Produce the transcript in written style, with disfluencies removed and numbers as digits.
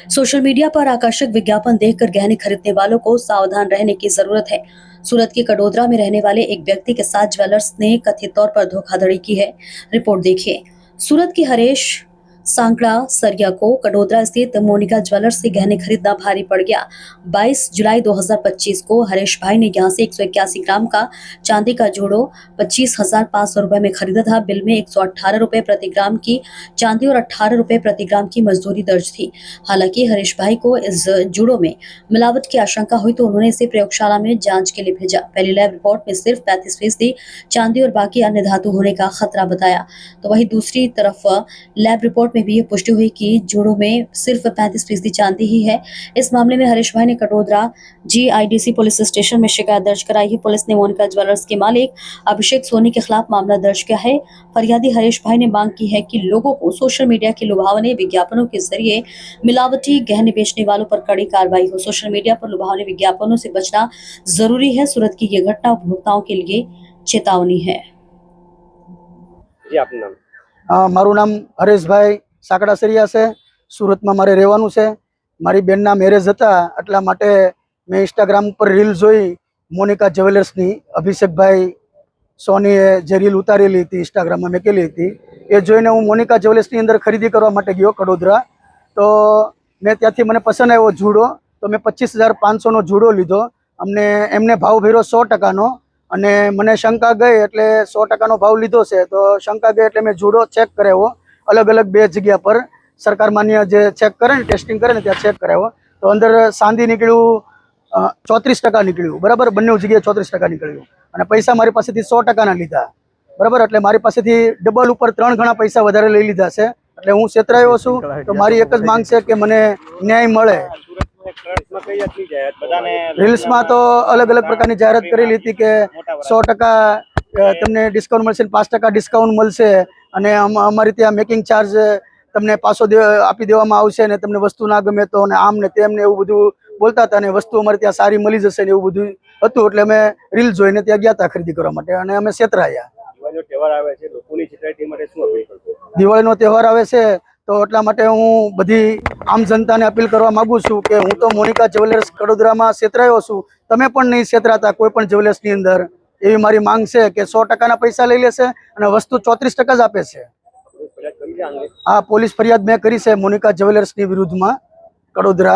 Social media पर आकर्षक विज्ञापन देखकर गहने खरीदने वालों को सावधान रहने की जरूरत है। सूरत के कडोदरा में रहने वाले एक व्यक्ति के साथ ज्वेलर्स ने कथित तौर पर धोखाधड़ी की है। रिपोर्ट देखिए। सूरत के हरेश सांकड़ा सरिया को कडोदरा स्थित मोनिका ज्वेलर्स से गहने खरीदना भारी पड़ गया। 22 जुलाई 2025 को हरेश भाई ने यहां से 181 ग्राम का चांदी का जोड़ो 25,500 रुपए में खरीदा था। बिल में 118 रुपए प्रति ग्राम की चांदी और 18 रुपए प्रति ग्राम की मजदूरी दर्ज थी। हालांकि हरीश भाई को इस जुड़ों में मिलावट की आशंका हुई तो उन्होंने इसे प्रयोगशाला में जांच के लिए भेजा। पहली लैब रिपोर्ट में सिर्फ 35% चांदी और बाकी अन्य धातु होने का खतरा बताया। तो वहीं दूसरी तरफ लैब रिपोर्ट में भी ये पुष्टि हुई कि जोड़ों में सिर्फ 35% चांदी ही है। इस मामले में हरीश भाई ने कडोदरा GIDC पुलिस स्टेशन में शिकायत दर्ज कराई है। पुलिस ने मोनिका ज्वेलर्स के मालिक अभिषेक सोनी के खिलाफ मामला दर्ज किया है। फरियादी हरीश भाई ने मांग की है कि लोगों को सोशल मीडिया के लुभावने विज्ञापनों के जरिए मिलावटी गहने बेचने वालों पर कड़ी कार्रवाई हो। सोशल मीडिया पर लुभावने विज्ञापनों से बचना जरूरी है। सूरत की ये घटना उपभोक्ताओं के लिए चेतावनी है। जी आपનું નામ? मारू नाम हरेशभाई साकड़ा सरिया से। सूरत में मारे રહેવાનું છે। મારી બેનના મેરેજ હતા એટલા માટે મેં ઇન્સ્ટાગ્રામ પર રીલ જોઈ મોનિકા જ્વેલર્સની અભિષેકભાઈ સોનીએ જે રીલ ઉતારેલી હતી ઇન્સ્ટાગ્રામમાં મૂકેલી હતી એ જોઈને હું મોનિકા જ્વેલર્સની અંદર ખરીદી કરવા માટે ગયો કડોદરા। તો મેં ત્યાંથી મને પસંદ આવ્યો જુડો તો મેં 25,500નો જુડો લીધો। અમને એમને ભાવ ભર્યો 100%નો અને મને શંકા ગઈ એટલે 100%નો ભાવ લીધો છે। તો શંકા ગઈ એટલે મેં જુડો ચેક કરાવ્યો अलग अलग બે જગ્યા પર સરકાર માન્ય જે ચેક કરે ને ટેસ્ટિંગ કરે ને ત્યાં ચેક કરાવ્યો તો અંદર ચાંદી નીકળ્યું 34% નીકળ્યું બરાબર। બંને જગ્યાએ 34% નીકળ્યું અને પૈસા મારી પાસેથી 100%ના લીધા બરાબર। એટલે મારી પાસેથી ડબલ ઉપર 3 ગણા પૈસા વધારે લઈ લીધા છે। એટલે હું છેતરાયો છું। તો મારી એક જ માંગ છે કે મને ન્યાય મળે। રીલ્સમાં તો अलग अलग પ્રકારની જાહેરાત કરેલી હતી કે 100% તમને ડિસ્કાઉન્ટ મળશે, 5% ડિસ્કાઉન્ટ મળશે અને અમારી ત્યાં મેકિંગ ચાર્જ તમને પાછો આપી દેવામાં આવશે ને તમને વસ્તુ ના ગમે તો ને આમ ને તેમ ને એવું બધું બોલતા હતા અને વસ્તુ અમારે ત્યાં સારી મળી જશે ને એવું બધું હતું। એટલે અમે રીલ જોઈને ત્યાં ગયા હતા ખરીદી કરવા માટે અને અમે છેતરાયા। દિવાળીનો તહેવાર આવે છે, લોકોની છેતરાઈ માટે શું અપીલ કરશો? દિવાળીનો તહેવાર આવે છે તો એટલા માટે હું બધી આમ જનતાને અપીલ કરવા માંગુ છું કે હું તો મોનિકા જ્વેલર્સ કડોદરામાં છેતરાયો છું, તમે પણ નહીં છેતરાતા કોઈ પણ જ્વેલર્સની અંદર એવી મારી માંગ છે કે 100%ના પૈસા લઈ લેશે અને વસ્તુ 34% જ આપે છે। हाँ, पोलीस फरियाद मैं करी है मोनिका ज्वेलर्स की विरुद्ध में कड़ोदरा।